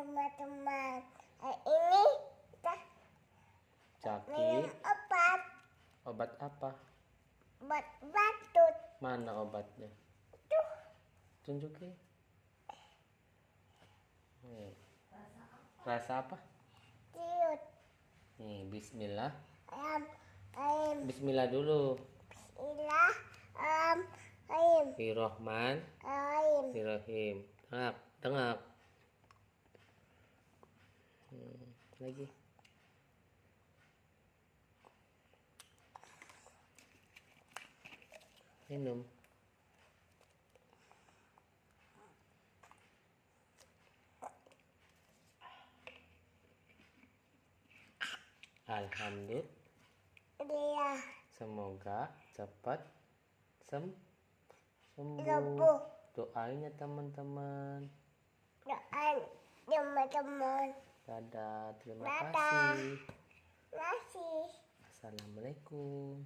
teman-teman. Ini kita minum Sakit. obat. Obat apa? Obat batuk. Mana obatnya? Tuh. Tunjukin. Rasa apa? Ciut. Nih, bismillah. Ayam. Bismillah dulu. Bismillah. Ayam. Bismillahirrahman. Ayam. Bismillahirrahim. Tengak, tengak. Lagi. Minum. Alhamdulillah. Semoga cepat sembuh. Doainnya teman-teman. Doain teman-teman. Dadah, terima Dadah. kasih. Kasih. Assalamualaikum.